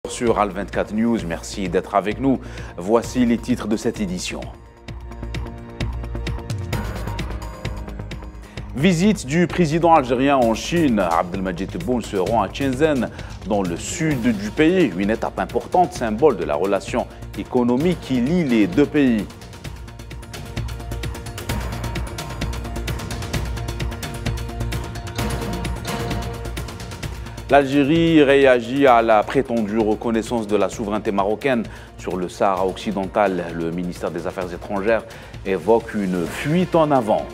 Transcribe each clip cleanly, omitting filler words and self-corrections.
Sur Al24 News, merci d'être avec nous. Voici les titres de cette édition. Visite du président algérien en Chine. Abdelmadjid Tebboune se rend à Shenzhen, dans le sud du pays. Une étape importante, symbole de la relation économique qui lie les deux pays. L'Algérie réagit à la prétendue reconnaissance de la souveraineté marocaine sur le Sahara occidental. Le ministère des Affaires étrangères évoque une fuite en avant.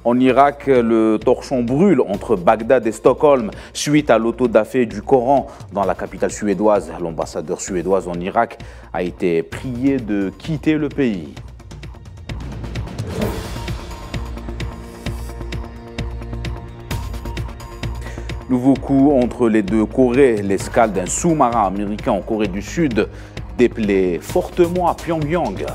En Irak, le torchon brûle entre Bagdad et Stockholm suite à l'autodafé du Coran dans la capitale suédoise. L'ambassadeur suédoise en Irak a été prié de quitter le pays. Nouveau coup entre les deux Corées. L'escale d'un sous-marin américain en Corée du Sud déplaît fortement à Pyongyang.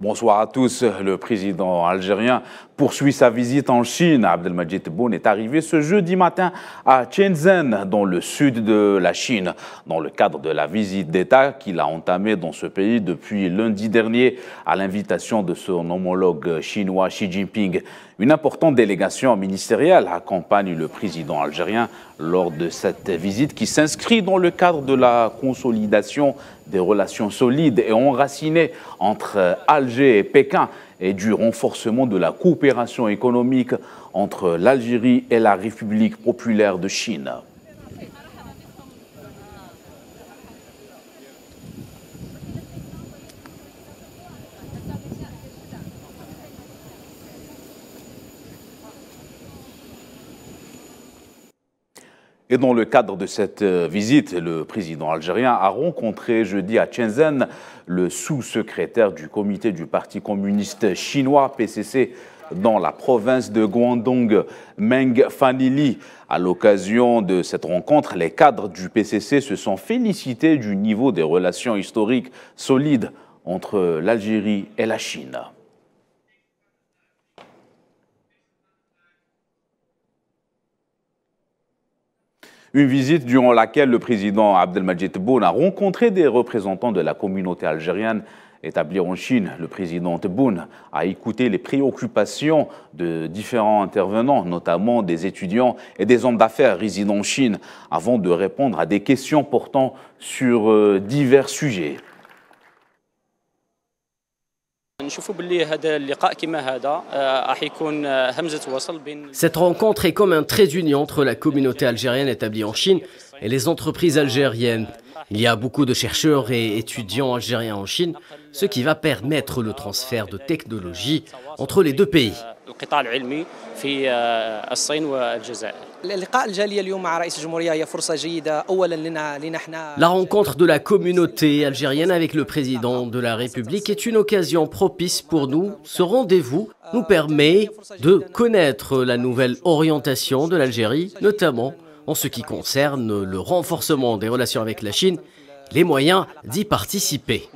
Bonsoir à tous. Le président algérien poursuit sa visite en Chine. Abdelmadjid Tebboune est arrivé ce jeudi matin à Shenzhen, dans le sud de la Chine, dans le cadre de la visite d'État qu'il a entamée dans ce pays depuis lundi dernier à l'invitation de son homologue chinois Xi Jinping. Une importante délégation ministérielle accompagne le président algérien lors de cette visite qui s'inscrit dans le cadre de la consolidation des relations solides et enracinées entre Alger et Pékin et du renforcement de la coopération économique entre l'Algérie et la République populaire de Chine. Et dans le cadre de cette visite, le président algérien a rencontré jeudi à Shenzhen le sous-secrétaire du comité du Parti communiste chinois, PCC, dans la province de Guangdong, Meng Fanili. À l'occasion de cette rencontre, les cadres du PCC se sont félicités du niveau des relations historiques solides entre l'Algérie et la Chine. Une visite durant laquelle le président Abdelmadjid Tebboune a rencontré des représentants de la communauté algérienne établie en Chine. Le président Tebboune a écouté les préoccupations de différents intervenants, notamment des étudiants et des hommes d'affaires résidant en Chine, avant de répondre à des questions portant sur divers sujets. Cette rencontre est comme un trait d'union entre la communauté algérienne établie en Chine et les entreprises algériennes. Il y a beaucoup de chercheurs et étudiants algériens en Chine, ce qui va permettre le transfert de technologies entre les deux pays. La rencontre de la communauté algérienne avec le président de la République est une occasion propice pour nous. Ce rendez-vous nous permet de connaître la nouvelle orientation de l'Algérie, notamment en ce qui concerne le renforcement des relations avec la Chine, les moyens d'y participer.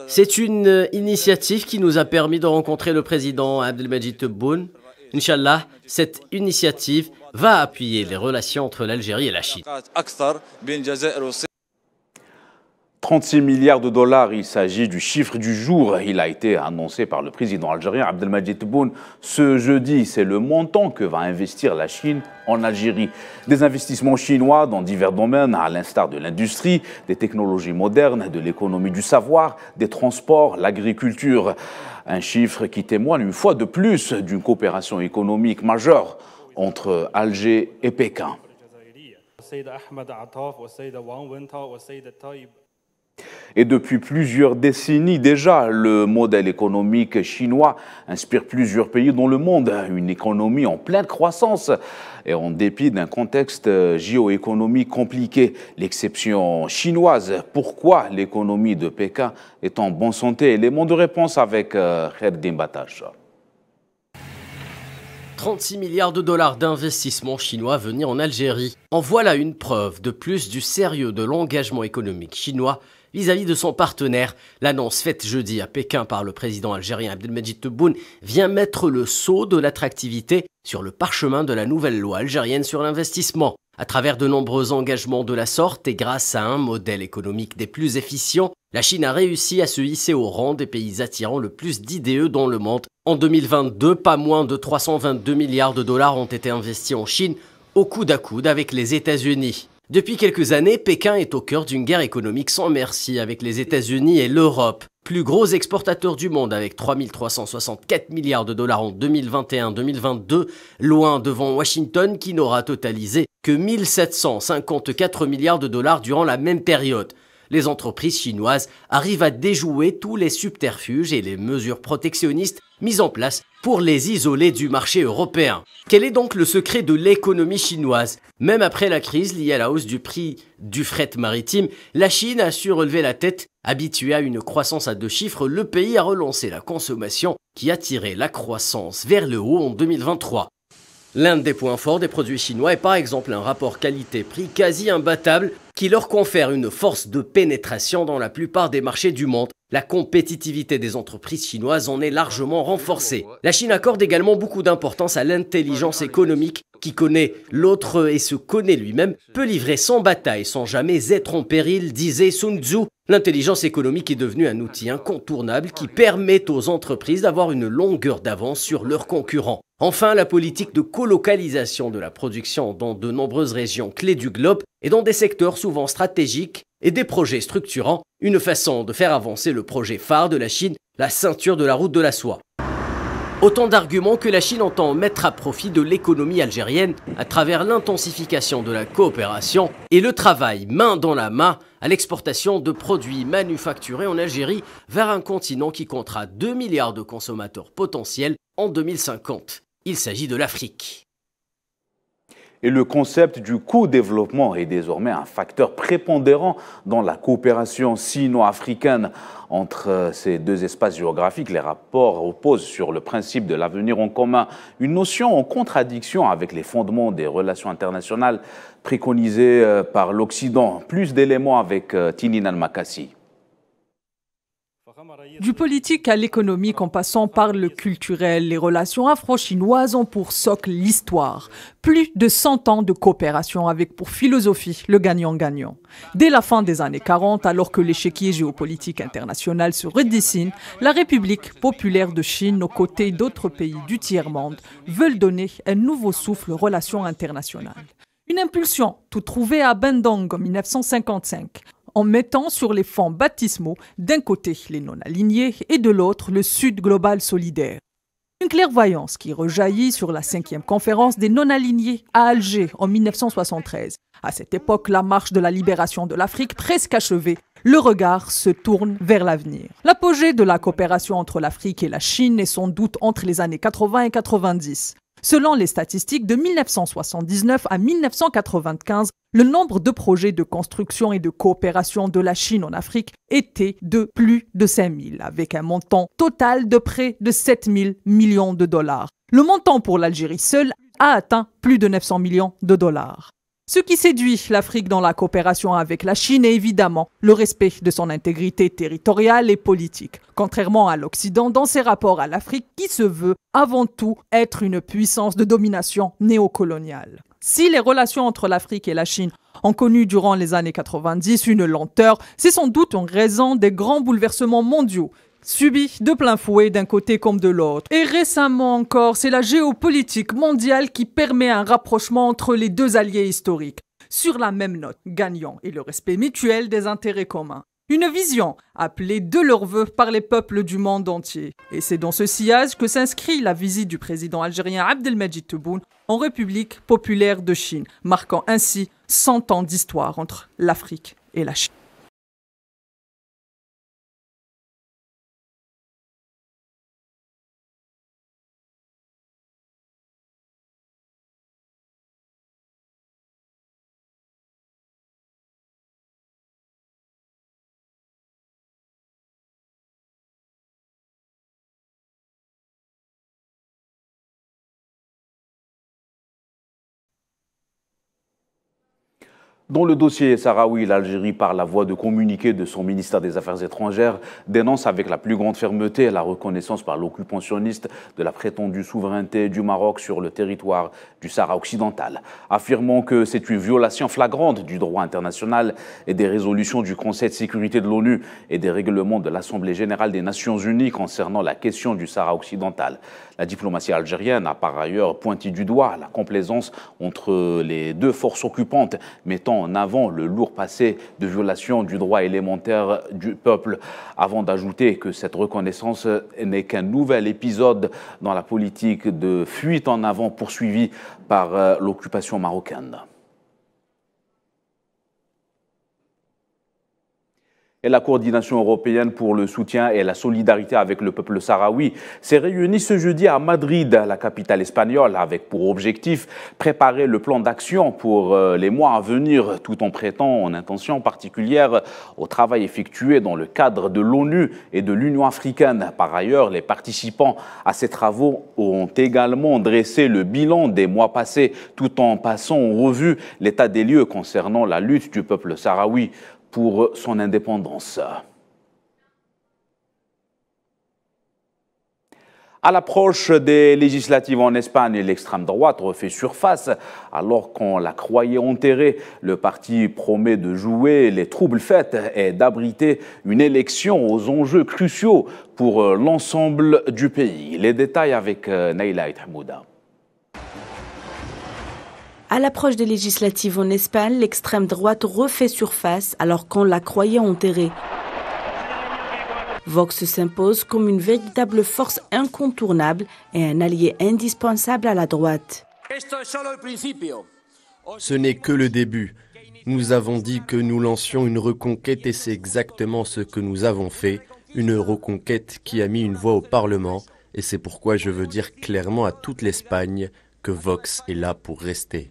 C'est une initiative qui nous a permis de rencontrer le président Abdelmadjid Tebboune. Inch'Allah, cette initiative va appuyer les relations entre l'Algérie et la Chine. 36 milliards de dollars, il s'agit du chiffre du jour. Il a été annoncé par le président algérien Abdelmadjid Tebboune ce jeudi. C'est le montant que va investir la Chine en Algérie. Des investissements chinois dans divers domaines, à l'instar de l'industrie, des technologies modernes, de l'économie du savoir, des transports, l'agriculture. Un chiffre qui témoigne une fois de plus d'une coopération économique majeure entre Alger et Pékin. Et depuis plusieurs décennies déjà, le modèle économique chinois inspire plusieurs pays dans le monde. Une économie en pleine croissance et en dépit d'un contexte géoéconomique compliqué. L'exception chinoise, pourquoi l'économie de Pékin est en bonne santé? Élément de réponse avec Kherdim Batash. 36 milliards de dollars d'investissement chinois venus en Algérie. En voilà une preuve de plus du sérieux de l'engagement économique chinois vis-à-vis de son partenaire. L'annonce faite jeudi à Pékin par le président algérien Abdelmadjid Tebboune vient mettre le sceau de l'attractivité sur le parchemin de la nouvelle loi algérienne sur l'investissement. À travers de nombreux engagements de la sorte et grâce à un modèle économique des plus efficients, la Chine a réussi à se hisser au rang des pays attirant le plus d'IDE dans le monde. En 2022, pas moins de 322 milliards de dollars ont été investis en Chine, au coude à coude avec les États-Unis. Depuis quelques années, Pékin est au cœur d'une guerre économique sans merci avec les États-Unis et l'Europe. Plus gros exportateur du monde avec 3 364 milliards de dollars en 2021-2022, loin devant Washington qui n'aura totalisé que 1 754 milliards de dollars durant la même période. Les entreprises chinoises arrivent à déjouer tous les subterfuges et les mesures protectionnistes mises en place pour les isoler du marché européen. Quel est donc le secret de l'économie chinoise? Même après la crise liée à la hausse du prix du fret maritime, la Chine a su relever la tête. Habitué à une croissance à 2 chiffres, le pays a relancé la consommation qui a tiré la croissance vers le haut en 2023. L'un des points forts des produits chinois est par exemple un rapport qualité-prix quasi imbattable qui leur confère une force de pénétration dans la plupart des marchés du monde. La compétitivité des entreprises chinoises en est largement renforcée. La Chine accorde également beaucoup d'importance à l'intelligence économique. Qui connaît l'autre et se connaît lui-même peut livrer sans bataille sans jamais être en péril, disait Sun Tzu. L'intelligence économique est devenue un outil incontournable qui permet aux entreprises d'avoir une longueur d'avance sur leurs concurrents. Enfin, la politique de colocalisation de la production dans de nombreuses régions clés du globe et dans des secteurs souvent stratégiques et des projets structurants, une façon de faire avancer le projet phare de la Chine, la ceinture de la route de la soie. Autant d'arguments que la Chine entend mettre à profit de l'économie algérienne à travers l'intensification de la coopération et le travail main dans la main à l'exportation de produits manufacturés en Algérie vers un continent qui comptera 2 milliards de consommateurs potentiels en 2050. Il s'agit de l'Afrique. Et le concept du co-développement est désormais un facteur prépondérant dans la coopération sino-africaine. Entre ces deux espaces géographiques, les rapports reposent sur le principe de l'avenir en commun, une notion en contradiction avec les fondements des relations internationales préconisés par l'Occident. Plus d'éléments avec Tininan Makassi. Du politique à l'économique en passant par le culturel, les relations afro-chinoises ont pour socle l'histoire. Plus de 100 ans de coopération avec pour philosophie le gagnant-gagnant. Dès la fin des années 40, alors que l'échiquier géopolitique international se redessine, la République populaire de Chine, aux côtés d'autres pays du tiers-monde, veulent donner un nouveau souffle aux relations internationales. Une impulsion toute trouvée à Bandung en 1955. En mettant sur les fonds baptismaux d'un côté les non-alignés et de l'autre le Sud global solidaire. Une clairvoyance qui rejaillit sur la 5e conférence des non-alignés à Alger en 1973. À cette époque, la marche de la libération de l'Afrique presque achevée, le regard se tourne vers l'avenir. L'apogée de la coopération entre l'Afrique et la Chine est sans doute entre les années 80 et 90. Selon les statistiques de 1979 à 1995, le nombre de projets de construction et de coopération de la Chine en Afrique était de plus de 5 000, avec un montant total de près de 7 000 millions de dollars. Le montant pour l'Algérie seule a atteint plus de 900 millions de dollars. Ce qui séduit l'Afrique dans la coopération avec la Chine est évidemment le respect de son intégrité territoriale et politique, contrairement à l'Occident dans ses rapports à l'Afrique qui se veut avant tout être une puissance de domination néocoloniale. Si les relations entre l'Afrique et la Chine ont connu durant les années 90 une lenteur, c'est sans doute en raison des grands bouleversements mondiaux subis de plein fouet d'un côté comme de l'autre. Et récemment encore, c'est la géopolitique mondiale qui permet un rapprochement entre les deux alliés historiques, sur la même note, gagnant et le respect mutuel des intérêts communs. Une vision appelée de leur vœu par les peuples du monde entier. Et c'est dans ce sillage que s'inscrit la visite du président algérien Abdelmadjid Tebboune en République populaire de Chine, marquant ainsi 100 ans d'histoire entre l'Afrique et la Chine. Dans le dossier sahraoui, l'Algérie, par la voie de communiqué de son ministère des Affaires étrangères, dénonce avec la plus grande fermeté la reconnaissance par l'occupant sioniste de la prétendue souveraineté du Maroc sur le territoire du Sahara occidental, affirmant que c'est une violation flagrante du droit international et des résolutions du Conseil de sécurité de l'ONU et des règlements de l'Assemblée générale des Nations unies concernant la question du Sahara occidental. La diplomatie algérienne a par ailleurs pointé du doigt la complaisance entre les deux forces occupantes, mettant en avant le lourd passé de violation du droit élémentaire du peuple, avant d'ajouter que cette reconnaissance n'est qu'un nouvel épisode dans la politique de fuite en avant poursuivie par l'occupation marocaine. Et la coordination européenne pour le soutien et la solidarité avec le peuple sahraoui s'est réunie ce jeudi à Madrid, la capitale espagnole, avec pour objectif préparer le plan d'action pour les mois à venir, tout en prêtant une attention particulière au travail effectué dans le cadre de l'ONU et de l'Union africaine. Par ailleurs, les participants à ces travaux ont également dressé le bilan des mois passés, tout en passant en revue l'état des lieux concernant la lutte du peuple sahraoui pour son indépendance. À l'approche des législatives en Espagne, l'extrême droite refait surface. Alors qu'on la croyait enterrée, le parti promet de jouer les troubles faits et d'abriter une élection aux enjeux cruciaux pour l'ensemble du pays. Les détails avec Naïla Hamouda. À l'approche des législatives en Espagne, l'extrême droite refait surface alors qu'on la croyait enterrée. Vox s'impose comme une véritable force incontournable et un allié indispensable à la droite. Ce n'est que le début. Nous avons dit que nous lancions une reconquête et c'est exactement ce que nous avons fait. Une reconquête qui a mis une voix au Parlement et c'est pourquoi je veux dire clairement à toute l'Espagne que Vox est là pour rester.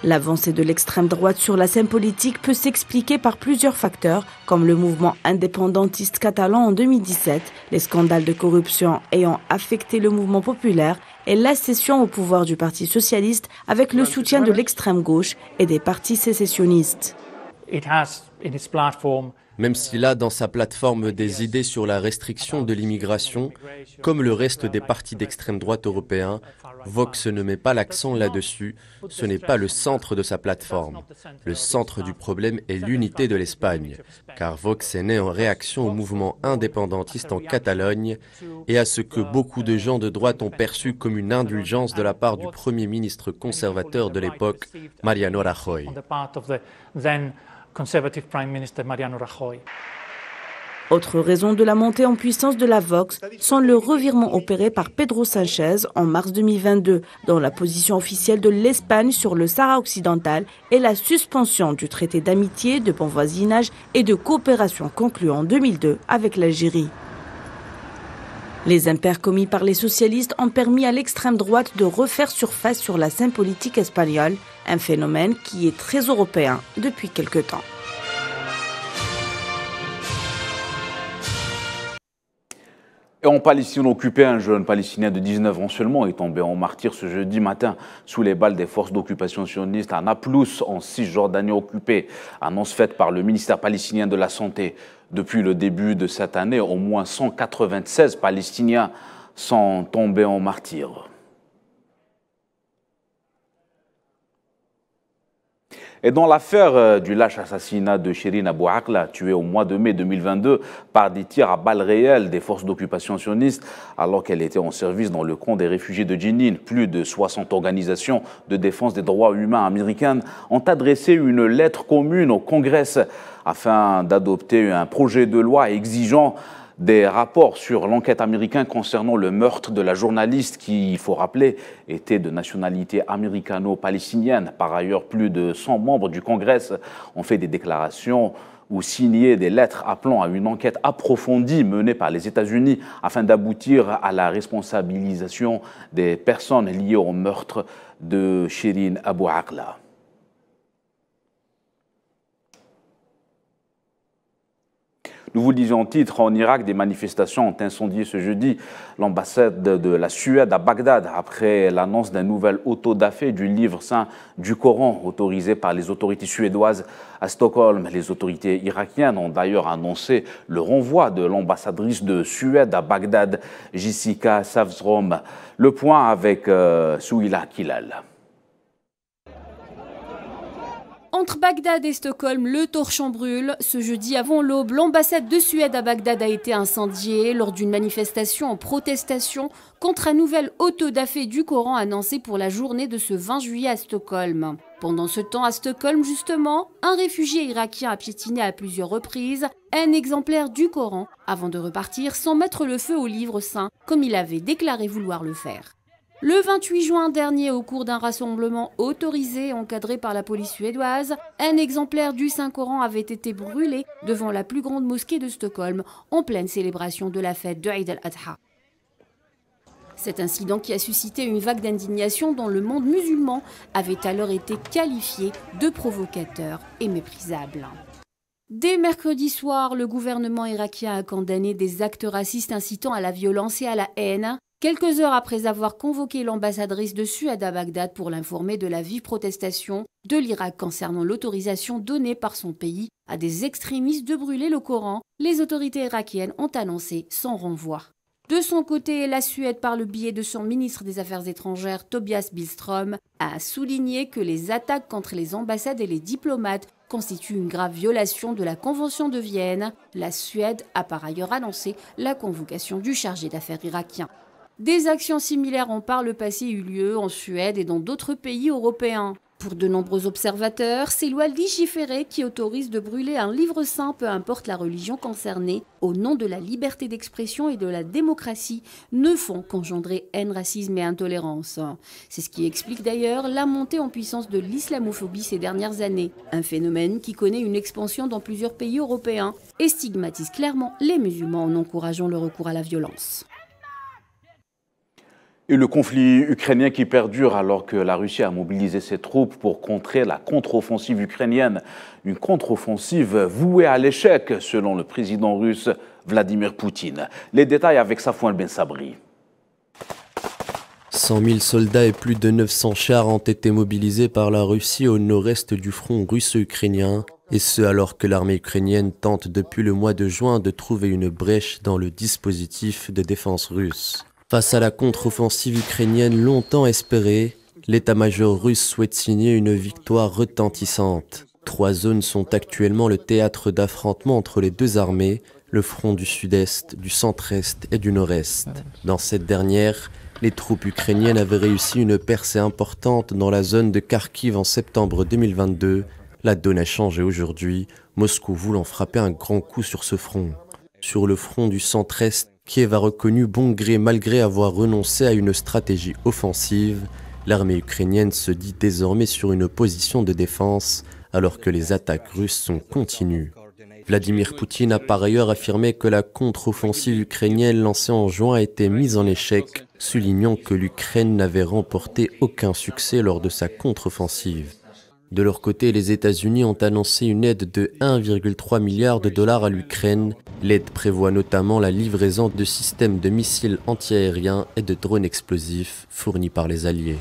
L'avancée de l'extrême droite sur la scène politique peut s'expliquer par plusieurs facteurs, comme le mouvement indépendantiste catalan en 2017, les scandales de corruption ayant affecté le mouvement populaire et l'accession au pouvoir du Parti socialiste avec le soutien de l'extrême gauche et des partis sécessionnistes. Même s'il a dans sa plateforme des idées sur la restriction de l'immigration, comme le reste des partis d'extrême droite européens, Vox ne met pas l'accent là-dessus. Ce n'est pas le centre de sa plateforme. Le centre du problème est l'unité de l'Espagne, car Vox est né en réaction au mouvement indépendantiste en Catalogne et à ce que beaucoup de gens de droite ont perçu comme une indulgence de la part du Premier ministre conservateur de l'époque, Mariano Rajoy. Autre raison de la montée en puissance de la Vox sont le revirement opéré par Pedro Sánchez en mars 2022 dans la position officielle de l'Espagne sur le Sahara occidental et la suspension du traité d'amitié, de bon voisinage et de coopération conclu en 2002 avec l'Algérie. Les impairs commis par les socialistes ont permis à l'extrême droite de refaire surface sur la scène politique espagnole, un phénomène qui est très européen depuis quelque temps. Et en Palestine occupée, un jeune Palestinien de 19 ans seulement est tombé en martyr ce jeudi matin sous les balles des forces d'occupation sionistes à Naplouse, en Cisjordanie occupée. Annonce faite par le ministère palestinien de la Santé. Depuis le début de cette année, au moins 196 Palestiniens sont tombés en martyr. Et dans l'affaire du lâche assassinat de Shirin Abu Akleh, tuée au mois de mai 2022 par des tirs à balles réelles des forces d'occupation sionistes, alors qu'elle était en service dans le camp des réfugiés de Jenin, plus de 60 organisations de défense des droits humains américaines ont adressé une lettre commune au Congrès afin d'adopter un projet de loi exigeant des rapports sur l'enquête américaine concernant le meurtre de la journaliste qui, il faut rappeler, était de nationalité américano-palestinienne. Par ailleurs, plus de 100 membres du Congrès ont fait des déclarations ou signé des lettres appelant à une enquête approfondie menée par les États-Unis afin d'aboutir à la responsabilisation des personnes liées au meurtre de Shirin Abu Akleh. Nous vous le disions en titre, en Irak, des manifestations ont incendié ce jeudi l'ambassade de la Suède à Bagdad après l'annonce d'un nouvel autodafé du livre saint du Coran autorisé par les autorités suédoises à Stockholm. Les autorités irakiennes ont d'ailleurs annoncé le renvoi de l'ambassadrice de Suède à Bagdad, Jessica Savstrom. Le point avec Souila Kilal. Entre Bagdad et Stockholm, le torchon brûle. Ce jeudi avant l'aube, l'ambassade de Suède à Bagdad a été incendiée lors d'une manifestation en protestation contre un nouvel autodafé du Coran annoncé pour la journée de ce 20 juillet à Stockholm. Pendant ce temps, à Stockholm, justement, un réfugié irakien a piétiné à plusieurs reprises un exemplaire du Coran avant de repartir sans mettre le feu au livre saint, comme il avait déclaré vouloir le faire. Le 28 juin dernier, au cours d'un rassemblement autorisé encadré par la police suédoise, un exemplaire du Saint-Coran avait été brûlé devant la plus grande mosquée de Stockholm en pleine célébration de la fête de Eid al-Adha. Cet incident qui a suscité une vague d'indignation dans le monde musulman avait alors été qualifié de provocateur et méprisable. Dès mercredi soir, le gouvernement irakien a condamné des actes racistes incitant à la violence et à la haine, quelques heures après avoir convoqué l'ambassadrice de Suède à Bagdad pour l'informer de la vive protestation de l'Irak concernant l'autorisation donnée par son pays à des extrémistes de brûler le Coran, les autorités irakiennes ont annoncé son renvoi. De son côté, la Suède, par le biais de son ministre des Affaires étrangères, Tobias Billström, a souligné que les attaques contre les ambassades et les diplomates constituent une grave violation de la Convention de Vienne. La Suède a par ailleurs annoncé la convocation du chargé d'affaires irakien. Des actions similaires ont par le passé eu lieu en Suède et dans d'autres pays européens. Pour de nombreux observateurs, ces lois légiférées qui autorisent de brûler un livre saint, peu importe la religion concernée, au nom de la liberté d'expression et de la démocratie, ne font qu'engendrer haine, racisme et intolérance. C'est ce qui explique d'ailleurs la montée en puissance de l'islamophobie ces dernières années, un phénomène qui connaît une expansion dans plusieurs pays européens et stigmatise clairement les musulmans en encourageant le recours à la violence. Et le conflit ukrainien qui perdure alors que la Russie a mobilisé ses troupes pour contrer la contre-offensive ukrainienne. Une contre-offensive vouée à l'échec, selon le président russe Vladimir Poutine. Les détails avec Safouane Ben Sabri. 100 000 soldats et plus de 900 chars ont été mobilisés par la Russie au nord-est du front russo-ukrainien. Et ce alors que l'armée ukrainienne tente depuis le mois de juin de trouver une brèche dans le dispositif de défense russe. Face à la contre-offensive ukrainienne longtemps espérée, l'état-major russe souhaite signer une victoire retentissante. 3 zones sont actuellement le théâtre d'affrontement entre les deux armées, le front du sud-est, du centre-est et du nord-est. Dans cette dernière, les troupes ukrainiennes avaient réussi une percée importante dans la zone de Kharkiv en septembre 2022. La donne a changé aujourd'hui, Moscou voulant frapper un grand coup sur ce front. Sur le front du centre-est, Kiev a reconnu bon gré malgré avoir renoncé à une stratégie offensive. L'armée ukrainienne se dit désormais sur une position de défense alors que les attaques russes sont continues. Vladimir Poutine a par ailleurs affirmé que la contre-offensive ukrainienne lancée en juin a été mise en échec, soulignant que l'Ukraine n'avait remporté aucun succès lors de sa contre-offensive. De leur côté, les États-Unis ont annoncé une aide de 1,3 milliard de dollars à l'Ukraine. L'aide prévoit notamment la livraison de systèmes de missiles antiaériens et de drones explosifs fournis par les Alliés.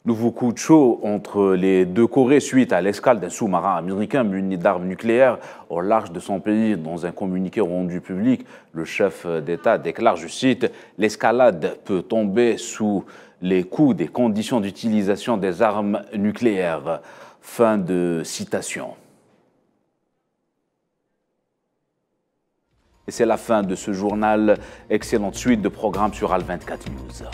Nouveau coup de chaud entre les deux Corées suite à l'escale d'un sous-marin américain muni d'armes nucléaires au large de son pays. Dans un communiqué rendu public, le chef d'État déclare, je cite, « L'escalade peut tomber sous les coups des conditions d'utilisation des armes nucléaires ». Fin de citation. Et c'est la fin de ce journal. Excellente suite de programmes sur Al 24 News.